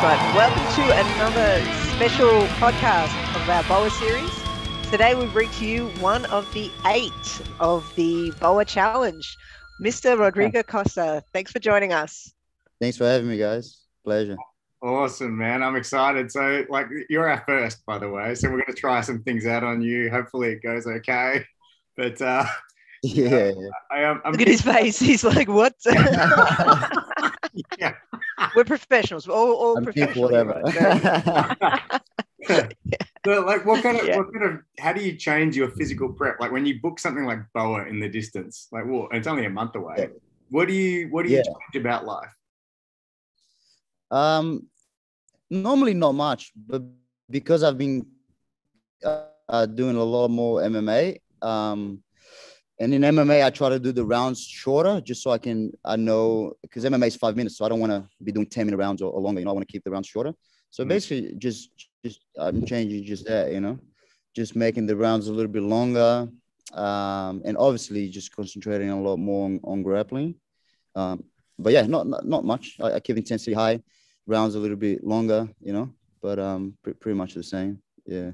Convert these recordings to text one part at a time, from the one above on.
That's right. Welcome to another special podcast of our BOA series. Today we bring to you one of the 8 of the BOA Challenge. Mr. Rodrigo Costa, thanks for joining us. Thanks for having me, guys. Pleasure. Awesome, man. I'm excited. So, you're our first, by the way. So we're going to try some things out on you. Hopefully it goes okay. But Yeah. Look at his face. He's like, what? Yeah. We're professionals. We're all I'm professionals. whatever. So, what kind of, how do you change your physical prep? Like when you book something like BOA in the distance, it's only a month away. Yeah. What do you change about life? Normally not much, but because I've been doing a lot more MMA, and in MMA I try to do the rounds shorter, just so I know, because MMA is 5 minutes, so I don't want to be doing 10-minute rounds or longer. I want to keep the rounds shorter. So basically, just I'm changing just that, just making the rounds a little bit longer, and obviously just concentrating a lot more on grappling. But yeah, not much. I keep intensity high, rounds a little bit longer, but pretty much the same. Yeah.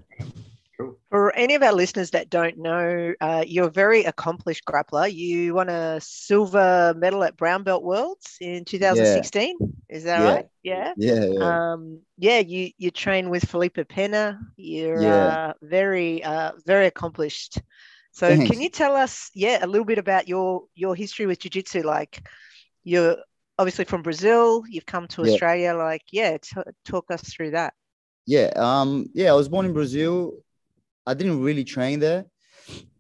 Cool. For any of our listeners that don't know, you're a very accomplished grappler. You won a silver medal at Brown Belt Worlds in 2016. Is that right? Yeah. Yeah. You train with Felipe Pena. You're very accomplished. So Thanks. Can you tell us, a little bit about your history with jiu-jitsu? Like, you're obviously from Brazil. You've come to Australia. Talk us through that. Yeah. I was born in Brazil. I didn't really train there.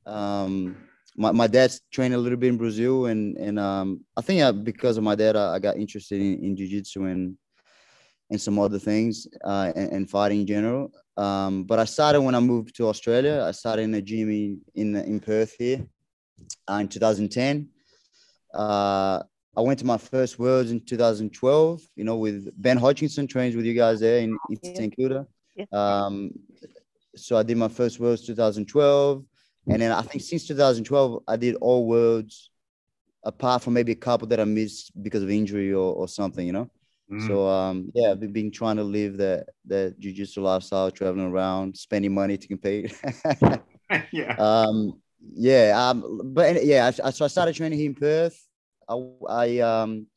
My dad's trained a little bit in Brazil, and I think because of my dad, I got interested in jiu-jitsu and some other things, and fighting in general. But I started when I moved to Australia. I started in a gym in Perth here in 2010. I went to my first Worlds in 2012, with Ben Hodgkinson, trains with you guys there in St. Kilda. Yeah. So I did my first Worlds 2012. And then I think since 2012, I did all Worlds apart from maybe a couple that I missed because of injury or something, So, I've been trying to live that jiu-jitsu lifestyle, traveling around, spending money to compete. Yeah. So I started training here in Perth. And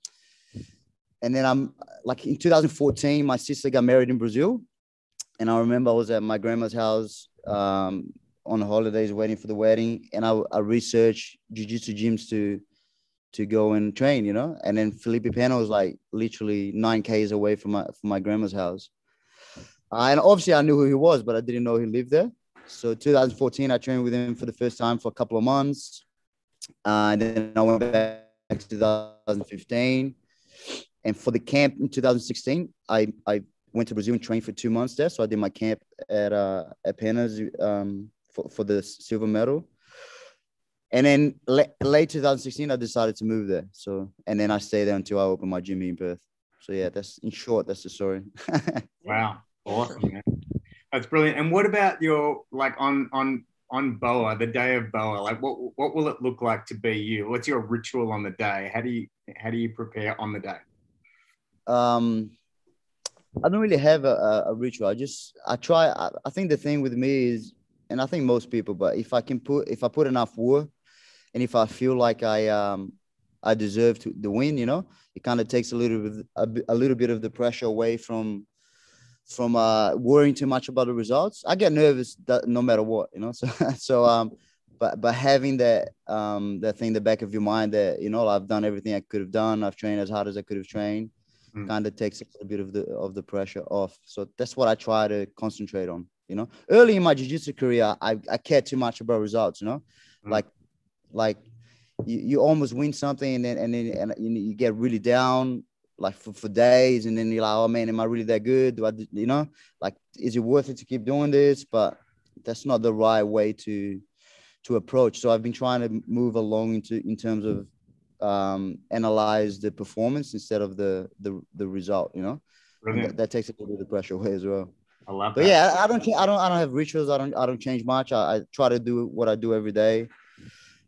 then I'm like in 2014, my sister got married in Brazil. And I remember I was at my grandma's house on holidays waiting for the wedding. And I researched jiu-jitsu gyms to go and train, And then Felipe Pena was like literally 9 Ks away from my grandma's house. And obviously I knew who he was, but I didn't know he lived there. So 2014, I trained with him for the first time for a couple of months. And then I went back to 2015. And for the camp in 2016, I went to Brazil and trained for 2 months there. So I did my camp at Pena's for the silver medal. And then late 2016, I decided to move there. So, and then I stayed there until I opened my gym here in Perth. So yeah, that's the story. Wow. Awesome, man. That's brilliant. And what about your, on BOA, the day of BOA, what will it look like to be you? What's your ritual on the day? How do you prepare on the day? I don't really have a ritual. I try. I think the thing with me is, and I think most people, but if I put enough work, and if I feel like I deserve the win, it kind of takes a little bit of the pressure away from worrying too much about the results. I get nervous no matter what, but having that thing in the back of your mind that, I've done everything I could have done. I've trained as hard as I could have trained. Kind of takes a little bit of the pressure off. So that's what I try to concentrate on. Early in my jiu-jitsu career, I cared too much about results. Like you almost win something and then you get really down like for days, and then you're like, oh man, am I really that good? Do I, is it worth it to keep doing this? But that's not the right way to approach. So I've been trying to move along in terms of analyze the performance instead of the result, that takes a little bit of the pressure away as well. I love but that. Yeah, I don't have rituals. I don't change much. I try to do what I do every day,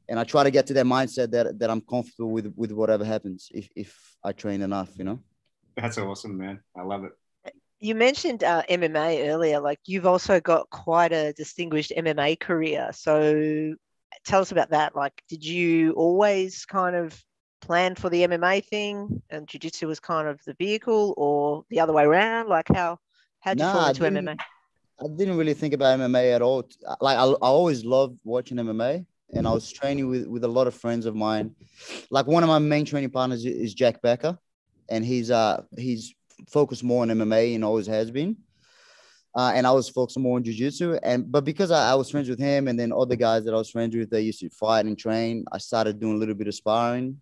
and I try to get to that mindset that I'm comfortable with whatever happens if I train enough. That's awesome, man. I love it. You mentioned MMA earlier. Like you've also got quite a distinguished MMA career. So tell us about that. Like, did you always kind of plan for the MMA thing, and jiu-jitsu was kind of the vehicle, or the other way around? Like, how'd you fall Nah, into MMA? I didn't really think about MMA at all. Like I always loved watching MMA, and I was training with a lot of friends of mine. Like one of my main training partners is Jack Becker, and he's focused more on MMA and always has been. And I was focused more on jiu-jitsu. But because I was friends with him and then other guys that I was friends with, they used to fight and train. I started doing a little bit of sparring,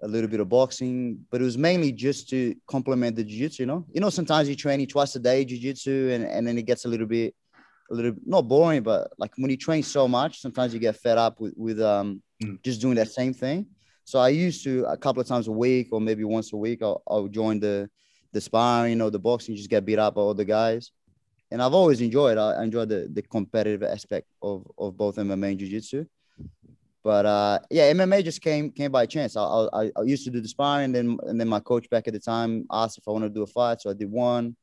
a little bit of boxing, but it was mainly just to complement the jiu-jitsu, you know. You know, sometimes you train twice a day jiu-jitsu and then it gets a little not boring, but like when you train so much, sometimes you get fed up with just doing that same thing. So I used to a couple of times a week or maybe once a week, I'll join the sparring, you know, the boxing, just get beat up by other guys. And I've always enjoyed. I enjoy the competitive aspect of both MMA and jiu-jitsu. But yeah, MMA just came by chance. I used to do the sparring, and then my coach back at the time asked if I wanted to do a fight, so I did one.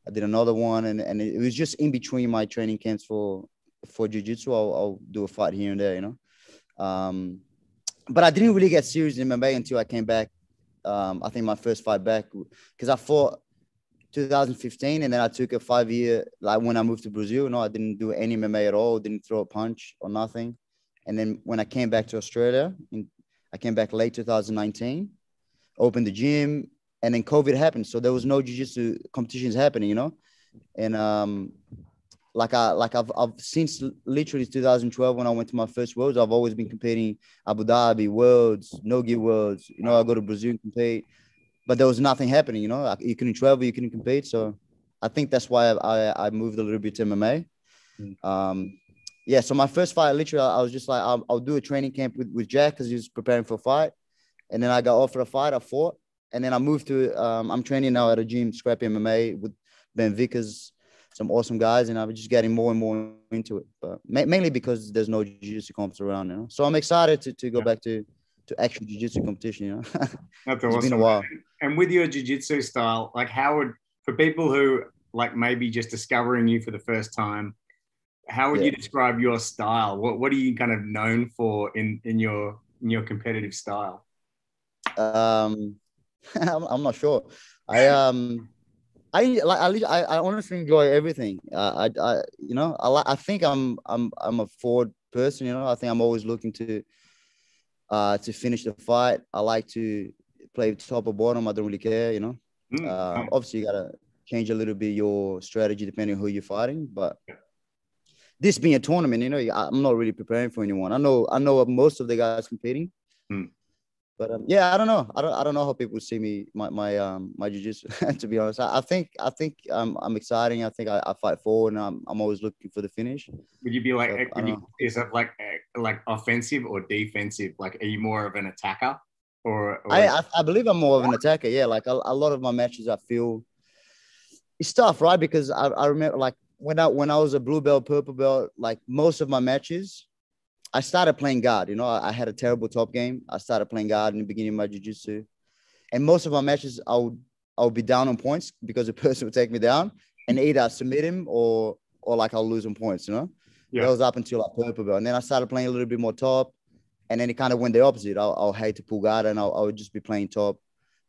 I did another one, and it was just in between my training camps for jiu-jitsu. I'll do a fight here and there, you know. But I didn't really get serious in MMA until I came back. I think my first fight back, because I fought 2015, and then I took a 5-year, like when I moved to Brazil, no, I didn't do any MMA at all, didn't throw a punch or nothing. And then when I came back to Australia, I came back late 2019, opened the gym, and then COVID happened. So there was no jiu-jitsu competitions happening, you know? And I've since literally 2012 when I went to my first Worlds, I've always been competing Abu Dhabi, Worlds, No-Gi Worlds. You know, I go to Brazil and compete. But there was nothing happening, you know. You couldn't travel, you couldn't compete. So I think that's why I moved a little bit to MMA. Yeah, so my first fight, literally, I was just like, I'll do a training camp with Jack because he was preparing for a fight. And then I got offered a fight, I fought. And then I moved to, I'm training now at a gym, Scrappy MMA, with Ben Vickers, some awesome guys. And I'm just getting more and more into it. But mainly because there's no jiu-jitsu comps around, you know. So I'm excited to go back to actual jiu-jitsu competition, you know. That's It's awesome. been a while. And with your jiu-jitsu style, like for people who like maybe just discovering you for the first time, how would you describe your style? What are you kind of known for in your competitive style? I'm not sure. I honestly enjoy everything. You know, I think I'm a forward person. You know, I think I'm always looking to finish the fight. I like to play top or bottom. I don't really care. You know, obviously you gotta change a little bit your strategy depending on who you're fighting, but. This being a tournament, you know, I'm not really preparing for anyone. I know most of the guys competing, but yeah, I don't know. I don't know how people see me, my jiu-jitsu. To be honest, I think I'm exciting. I think I fight forward, and I'm always looking for the finish. Would you be like, is it like offensive or defensive? Like, are you more of an attacker, or I believe I'm more of an attacker. Yeah, like a lot of my matches, I feel it's tough, right? Because I remember like. When I was a blue belt, purple belt, like most of my matches, I started playing guard. You know, I had a terrible top game. I started playing guard in the beginning of my jiu-jitsu. And most of my matches, I would be down on points because the person would take me down and either I submit him or like I'll lose on points, you know? Yeah. That was up until like purple belt. And then I started playing a little bit more top. And then it kind of went the opposite. I'll hate to pull guard and I would just be playing top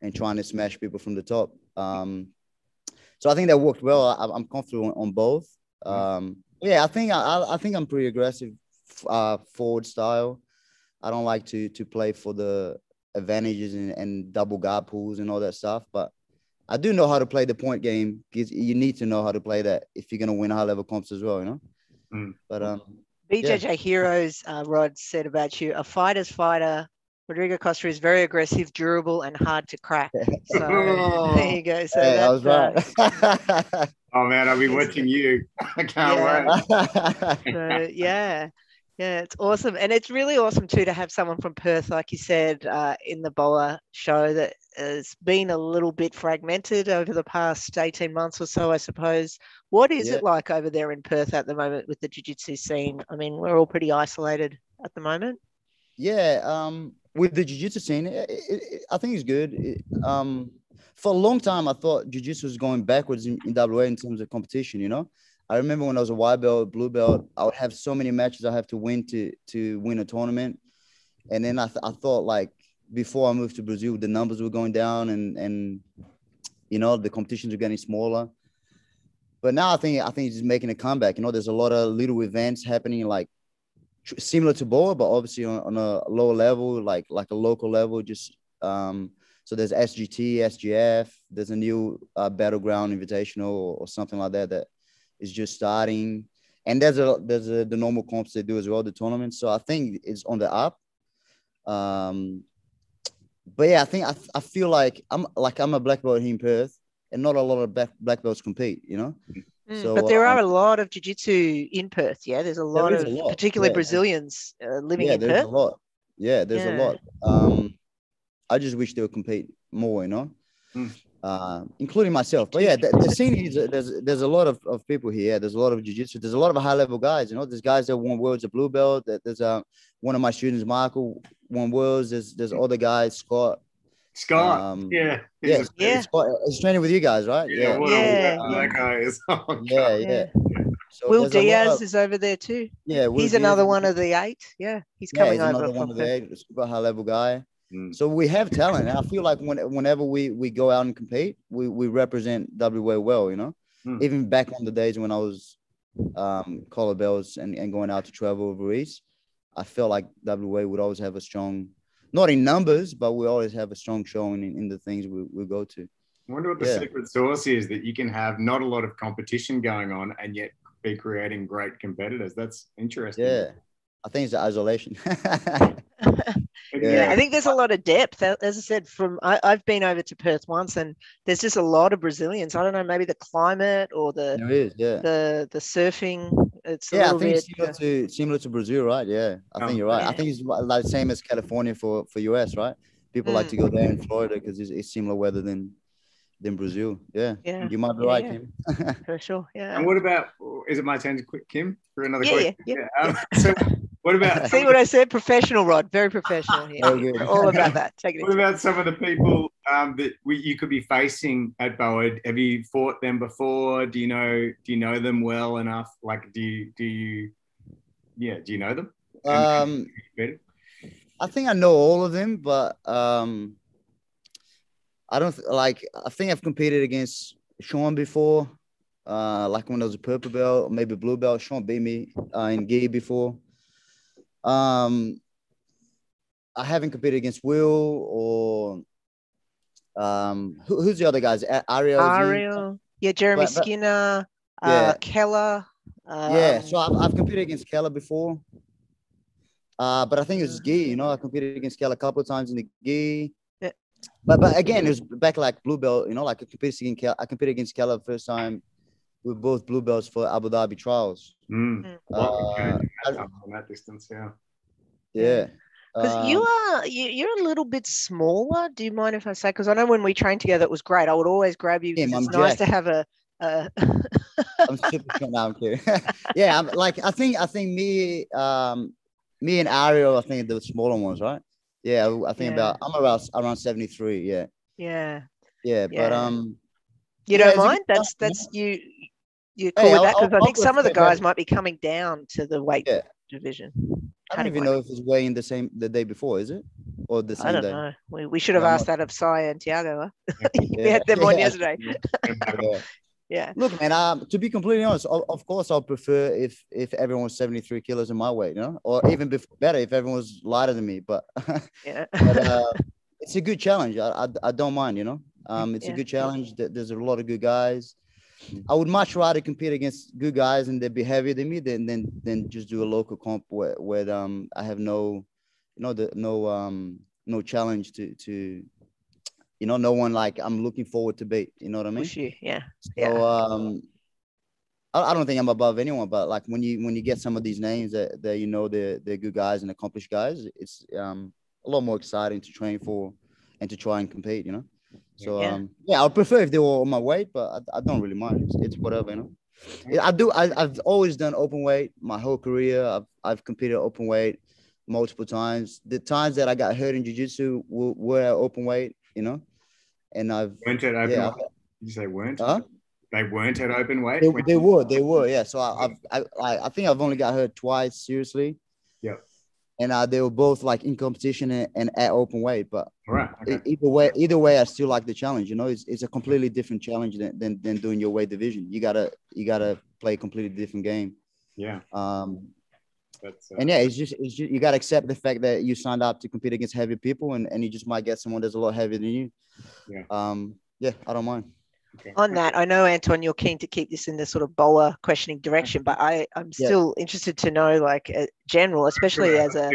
and trying to smash people from the top. So I think that worked well. I'm comfortable on both. Yeah, I think I'm pretty aggressive forward style. I don't like to play for the advantages and double guard pulls and all that stuff. But I do know how to play the point game because you need to know how to play that if you're going to win high level comps as well, you know? But BJJ Heroes, Rod said about you, a fighter's fighter. Rodrigo Costa is very aggressive, durable, and hard to crack. So there you go. So hey, I was right. Oh man, I'll be watching you. I can't wait. So yeah, it's awesome, and it's really awesome too to have someone from Perth, like you said, in the BOA show that has been a little bit fragmented over the past 18 months or so, I suppose. What is it like over there in Perth at the moment with the jiu-jitsu scene? I mean, we're all pretty isolated at the moment. Yeah. With the jiu-jitsu scene, I think it's good. for a long time, I thought jiu-jitsu was going backwards in WA in terms of competition, you know? I remember when I was a white belt, blue belt, I would have so many matches I have to win to win a tournament. And then I thought, like, before I moved to Brazil, the numbers were going down and you know, the competitions are getting smaller. But now I think it's just making a comeback. You know, there's a lot of little events happening, like similar to Boa, but obviously on a lower level, like a local level. Just so there's SGT, SGF. There's a new Battleground Invitational or something like that is just starting. And there's the normal comps they do as well, the tournaments. So I think it's on the up. But yeah, I feel like I'm a black belt here in Perth, and not a lot of black belts compete, you know. So, but there are a lot of jiu-jitsu in Perth. Yeah, there's a lot of, particularly Brazilians living in Perth. There's a lot. Yeah, there's a lot. I just wish they would compete more, you know, including myself. But yeah, the scene is there's a lot of people here. There's a lot of jiu-jitsu. There's a lot of high-level guys. You know, there's guys that won worlds at blue belt. There's one of my students, Michael, won worlds. There's other guys, Scott. Scott, Scott, he's training with you guys, right? Yeah. That guy is. Oh, yeah. So Will Diaz is over there too. Yeah, he's another one of the 8. Yeah, he's coming over. Another one of the 8, super high level guy. So we have talent, and I feel like whenever we go out and compete, we represent WA well, you know. Even back on the days when I was collar belts and going out to travel over east, I felt like WA would always have a strong, not in numbers, but we always have a strong showing in the things we go to. I wonder what the secret sauce is that you can have not a lot of competition going on and yet be creating great competitors. That's interesting. Yeah, I think it's the isolation. I think there's a lot of depth. As I said, I've been over to Perth once, and there's just a lot of Brazilians. I don't know, maybe the climate or the surfing. It's I think it's similar to Brazil, right? Yeah, I think you're right. I think it's like the same as California for US, right? People like to go there in Florida because it's similar weather than Brazil. Yeah, you might be right, Kim. For sure. Yeah. And what about? Is it my turn to quit, Kim, for another question? Yeah. So what about? See what I said? Professional, Rod. Very professional here. All about that. What about some of the people that you could be facing at Boa? Have you fought them before? Do you know them well enough? Like, do you know them? I think I know all of them, but I don't I think I've competed against Sean before, like when I was a purple belt, maybe blue belt. Sean beat me in gi before. I haven't competed against Will or who's the other guys? Ariel, Jeremy Skinner, Keller. So I've competed against Keller before, but I think it was gi. You know, I competed against Keller a couple of times in the gi. But again, it was back like blue belt, you know, like I competed against Keller the first time with both blue belts for Abu Dhabi trials. On that distance, yeah. Because you're a little bit smaller. Do you mind if I say? Because I know when we trained together, it was great. I would always grab you. It's nice to have a. I'm super short now. I'm kidding. Yeah, I'm like I think me and Ariel, I think the smaller ones, right? Yeah, I think I'm around 73. Yeah. Yeah. Yeah, but you don't mind? That's you. You're cool with that because I think some of the guys might be coming down to the weight division. I don't even know if it's weighing the day before, is it? Or the same day? I don't know. We should have asked that of Sai and Tiago. Huh? We had them on yesterday. Yeah. Look, man. To be completely honest, of course, I'll prefer if everyone was 73 kilos in my weight, you know, or even better if everyone was lighter than me. But it's a good challenge. I don't mind, you know. It's a good challenge. There's a lot of good guys. I would much rather compete against good guys and they'd be heavier than me than just do a local comp where I have no challenge to you know, no one like I'm looking forward to beat. You know what I mean? Push you, yeah. So I don't think I'm above anyone, but like when you get some of these names that you know they're good guys and accomplished guys, it's a lot more exciting to train for and to try and compete. You know. So I prefer if they were on my weight, but I don't really mind. It's whatever, you know. I've always done open weight my whole career. I've competed open weight multiple times. The times that I got hurt in jiu-jitsu were at open weight, you know. and I've Weren't at open weight? Did you say weren't? Huh? They weren't at open weight? They were, yeah. So I think I've only got hurt twice, seriously. Yeah. And they were both like in competition and at open weight. But all right, okay. Either way, I still like the challenge. You know, it's a completely different challenge than doing your weight division. You gotta play a completely different game. Yeah. And yeah, it's just you gotta accept the fact that you signed up to compete against heavy people, and you just might get someone that's a lot heavier than you. Yeah. Yeah, I don't mind. Okay. On that, I know, Anton, you're keen to keep this in the sort of BOA questioning direction, but I'm still interested to know, like, general, especially as a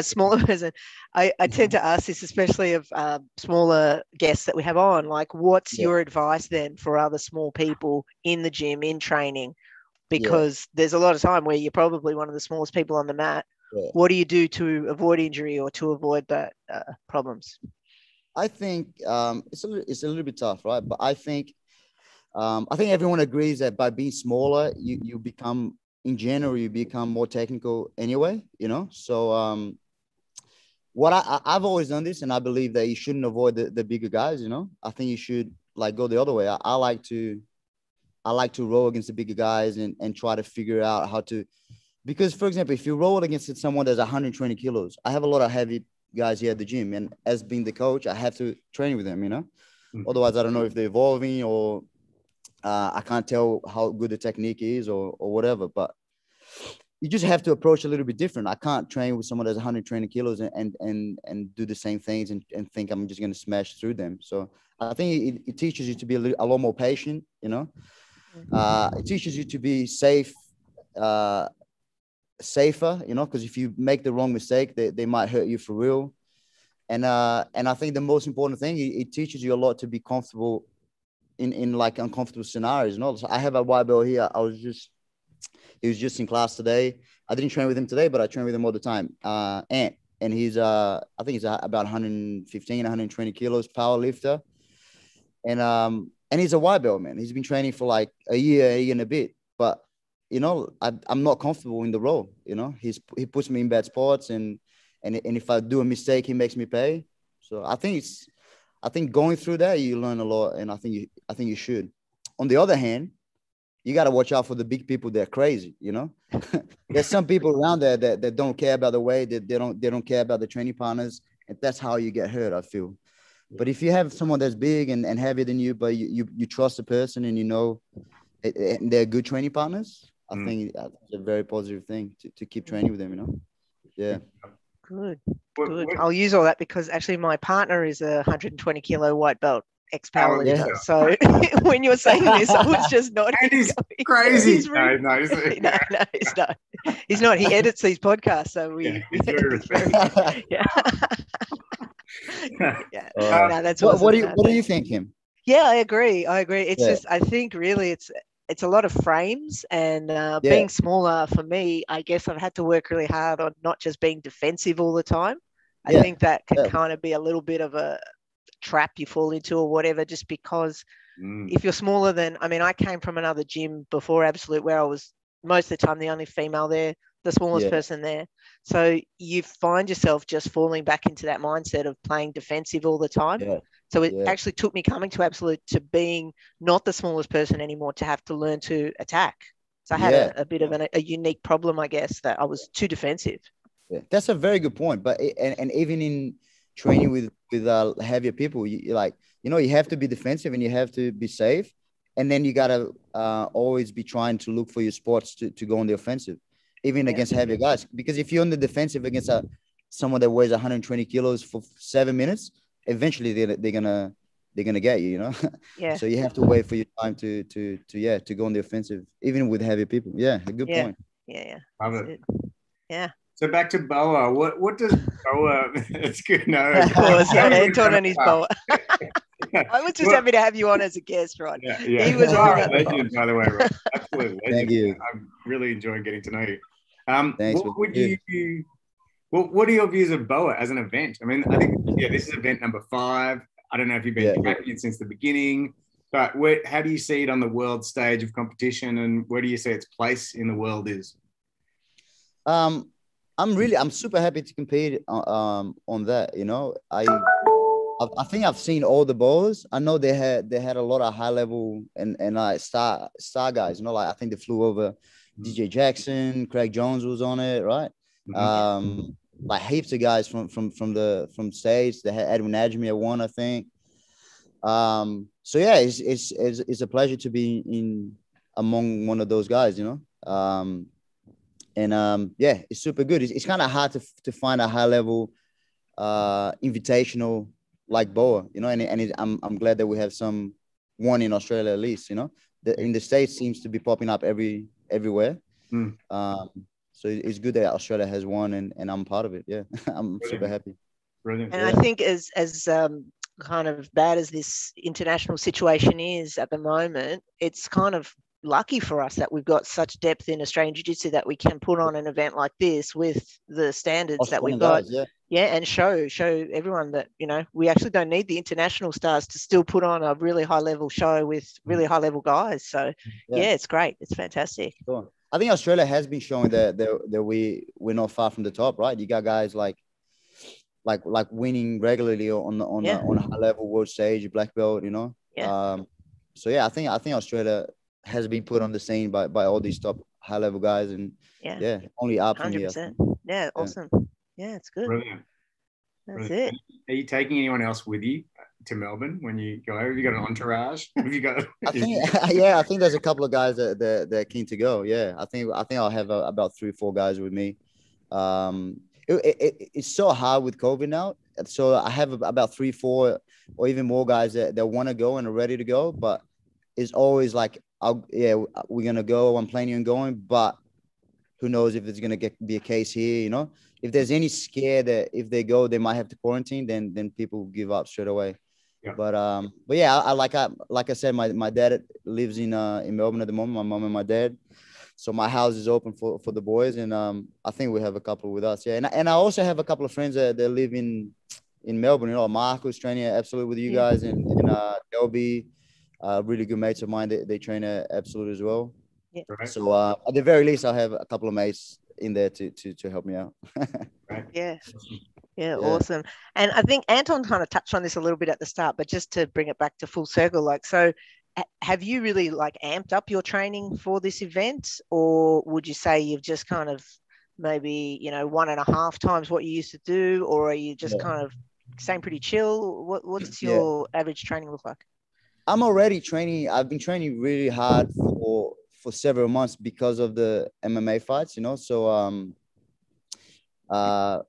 smaller person. I tend to ask this, especially of smaller guests that we have on, like, what's your advice then for other small people in the gym, in training? Because there's a lot of time where you're probably one of the smallest people on the mat. Yeah. What do you do to avoid injury or to avoid that problems? I think it's a little bit tough, right? But I think everyone agrees that by being smaller, you become, in general, you become more technical anyway, you know? So what I've always done this, and I believe that you shouldn't avoid the bigger guys, you know? I think you should like go the other way. I like to roll against the bigger guys and try to figure out how to, because for example, if you roll against someone that's 120 kilos, I have a lot of heavy guys here at the gym, and as being the coach, I have to train with them, you know. Otherwise, I don't know if they're evolving, or I can't tell how good the technique is, or whatever. But you just have to approach a little bit different. I can't train with someone that's 120 kilos and do the same things and think I'm just going to smash through them. So I think it teaches you to be a lot more patient, you know. It teaches you to be safer, you know, because if you make the wrong mistake, they might hurt you for real. And I think the most important thing, it teaches you a lot to be comfortable in like uncomfortable scenarios. You know, so I have a white belt here. He was just in class today. I didn't train with him today, but I train with him all the time. And he's I think he's about 115, 120 kilos, power lifter. And he's a white belt, man. He's been training for like a year and a bit. But you know, I'm not comfortable in the role. You know, he puts me in bad spots, and if I do a mistake, he makes me pay. So I think going through that, you learn a lot, and I think you should. On the other hand, you got to watch out for the big people. They're crazy, you know. There's some people around there that don't care about the weight, that they don't care about the training partners, and that's how you get hurt, I feel. But if you have someone that's big and heavier than you, but you trust the person, and you know they're good training partners, I think that's a very positive thing to keep training with them, you know? Yeah. Good. I'll use all that because actually my partner is a 120 kilo white belt ex-power lifter. Yeah. So when you're saying this, I was just nodding. And he's crazy. He's no, he's not. He's not. He edits these podcasts, so he's very respectful. Yeah. Yeah. No, that's what do you think, Kim? Yeah, I agree. It's just, I think really it's a lot of frames, and being smaller for me, I guess I've had to work really hard on not just being defensive all the time. I think that can kind of be a little bit of a trap you fall into or whatever, just because if you're smaller than, I mean, I came from another gym before Absolute where I was most of the time the only female there, the smallest person there. So you find yourself just falling back into that mindset of playing defensive all the time. Yeah. So it actually took me coming to Absolute to being not the smallest person anymore to have to learn to attack. So I had a bit of a unique problem, I guess, that I was too defensive. Yeah, that's a very good point. But and even in training with heavier people, you like, you know, you have to be defensive and you have to be safe, and then you gotta always be trying to look for your spots to go on the offensive, even against heavier guys. Because if you're on the defensive against someone that weighs 120 kilos for 7 minutes, eventually they're gonna get you, you know. Yeah. So you have to wait for your time to go on the offensive, even with heavy people. Yeah, a good point. Yeah. Love it. Yeah. So back to BOA. What does BOA? It's good. No, of course. Anton and his BOA. I was just happy to have you on as a guest, Rod. Yeah. He was legend, by the way, Rod. Absolute legend. Thank you. I'm really enjoying getting to know you. Thanks. What are your views of BOA as an event? I mean, I think this is event number 5. I don't know if you've been champion since the beginning, but how do you see it on the world stage of competition, and where do you see its place in the world is? I'm super happy to compete on that. You know, I think I've seen all the bowlers. I know they had a lot of high level and like star guys. You know, like I think they flew over DJ Jackson, Craig Jones was on it, right? Like heaps of guys from States. They had Edwin Najmi at one, I think. So yeah, it's a pleasure to be in among one of those guys, you know. Yeah, it's super good. It's kind of hard to find a high level invitational like boa, you know, I'm glad that we have one in Australia at least, you know. In the States seems to be popping up everywhere. So it's good that Australia has one and I'm part of it. Yeah. I'm super happy. Brilliant. And I think as kind of bad as this international situation is at the moment, it's kind of lucky for us that we've got such depth in Australian Jiu-Jitsu that we can put on an event like this with the standards Australian that we've got. guys, and show everyone that, you know, we actually don't need the international stars to still put on a really high level show with really high level guys. So yeah, it's great. It's fantastic. Sure. I think Australia has been showing that we're not far from the top, right? You got guys like winning regularly on a high level world stage, black belt, you know. So yeah, I think Australia has been put on the scene by all these top high level guys, and only up from here. 100%. Yeah, awesome. Yeah, it's good. Brilliant. That's it. Are you taking anyone else with you to Melbourne when you go over? Have you got an entourage? Have you got? I think there's a couple of guys that are keen to go. Yeah, I think I'll have about 3 or 4 guys with me. It's so hard with COVID now. So I have about 3, 4, or even more guys that want to go and are ready to go. But it's always like, we're gonna go. I'm planning on going, but who knows if it's gonna be a case here? You know, if there's any scare that if they go, they might have to quarantine, then people give up straight away. Yeah. But yeah, like I said, my dad lives in Melbourne at the moment. My mom and my dad. So my house is open for the boys, and I think we have a couple with us. Yeah, and I also have a couple of friends that live in Melbourne. You know, Marco's training at Absolute with you guys, and Delby, really good mates of mine. They train at Absolute as well. Yeah. Right. So at the very least, I'll have a couple of mates in there to help me out. Right. Yeah, awesome. And I think Anton kind of touched on this a little bit at the start, but just to bring it back to full circle, like, so have you really like amped up your training for this event, or would you say you've just kind of maybe, you know, 1.5 times what you used to do, or are you just kind of staying pretty chill? What's your average training look like? I'm already training. I've been training really hard for several months because of the MMA fights, you know. So I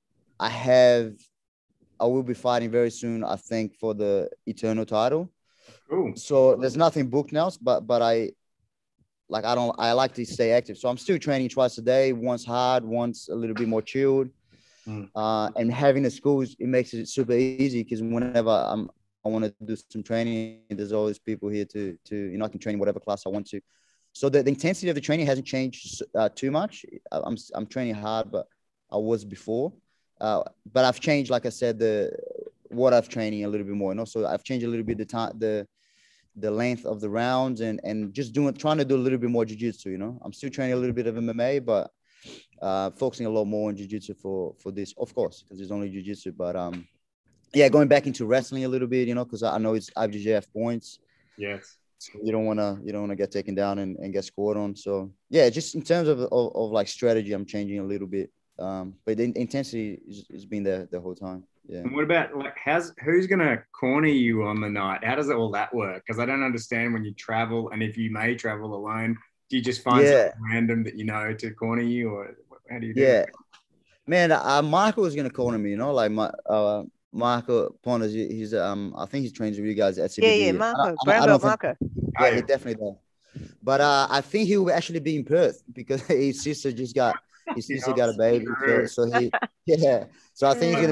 will be fighting very soon, I think, for the Eternal title. Cool. So there's nothing booked now, but I like to stay active. So I'm still training twice a day, once hard, once a little bit more chilled. And having a school, it makes it super easy because whenever I want to do some training, there's always people here to you know, I can train whatever class I want to. So the intensity of the training hasn't changed too much. I'm training hard, but I was before. But I've changed, like I said, what I've training a little bit more. You know, so I've changed a little bit the length of the rounds and just trying to do a little bit more jiu-jitsu. You know, I'm still training a little bit of MMA, but focusing a lot more on jiu-jitsu for this, of course, because it's only jiu-jitsu. But going back into wrestling a little bit, you know, because I know it's IBJJF points. Yes. So you don't want to get taken down and get scored on. So yeah, just in terms of like strategy, I'm changing a little bit. But the intensity has been there the whole time. Yeah. And what about like who's gonna corner you on the night? How does all that work? Because I don't understand when you travel, and if you may travel alone, do you just find someone random that you know to corner you, or how do you do it? Man, Michael is gonna corner me. You know, like Marco Ponders, he's I think he trains with you guys at CBD. Yeah, Marco, brown belt Marco. Yeah, he definitely does. But I think he will actually be in Perth because his sister got a baby. So he So I think he's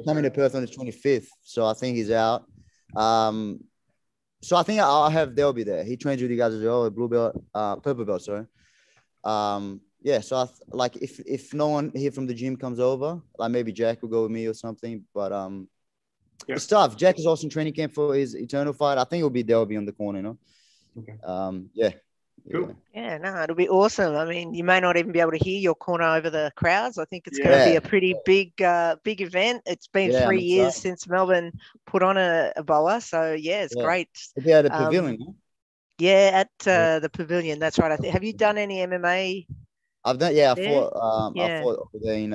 coming to Perth on the 25th. So I think he's out. So I think I'll have Delby there. He trains with you guys as well, blue belt, purple belt, sorry. So like if no one here from the gym comes over, like maybe Jack will go with me or something. But it's tough. Jack is also in training camp for his Eternal fight. I think it'll be Delby on the corner, you know. Okay. Yeah. Cool. Yeah, no, it'll be awesome. I mean, you may not even be able to hear your corner over the crowds. I think it's going to Yeah. be a pretty big event. It's been Yeah, I'm 3 years excited. since Melbourne put on a BOA, so yeah, it's Yeah. great. It'll be at the pavilion. Huh? Yeah, at Yeah. the pavilion. That's right. I think. Have you done any MMA I've done. Yeah, there? I Yeah, fought over there in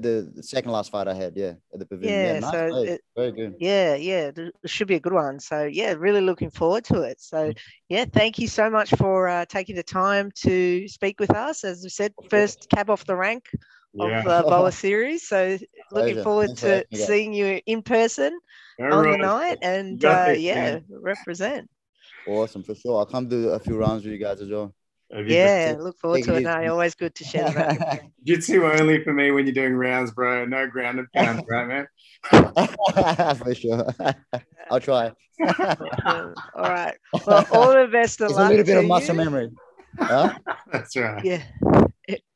the second last fight I had. Yeah, at the pavilion. Yeah, yeah. nice So place. Very good. yeah, it should be a good one. So yeah, really looking forward to it. So yeah, thank you so much for taking the time to speak with us. As we said, first cab off the rank of Yeah. BOA series. So looking Pleasure. forward Thanks for to having me, guys. seeing you in person All on the right. night, You and got this, yeah, man. represent. Awesome, for sure. I'll come do a few rounds with you guys as well. That'd be great. Yeah, Take, look forward take to it it. No, easy. always good to share the rank. Jiu-jitsu only for me when you're doing rounds, bro. No ground and pound, right, man? For sure. I'll try. Awesome. All right. Well, all the best of It's a luck little bit to of muscle you. memory. Huh? That's right. Yeah.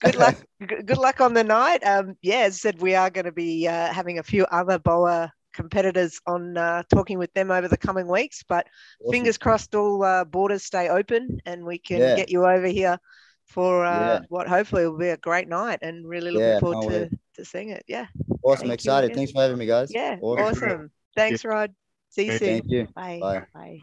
Good luck. Good luck on the night. Yeah, as I said, we are going to be having a few other BOA competitors on talking with them over the coming weeks. But Awesome. fingers crossed, all borders stay open and we can Yeah. get you over here for Yeah. what hopefully will be a great night. And really looking Yeah. forward Can't wait. to seeing it. Yeah. Awesome. Thank you Excited. again. Thanks for having me, guys. Yeah. Awesome. Thanks, bro. Awesome. Thanks, Rod. See you Thank soon. Thank you. Bye. Bye. Bye.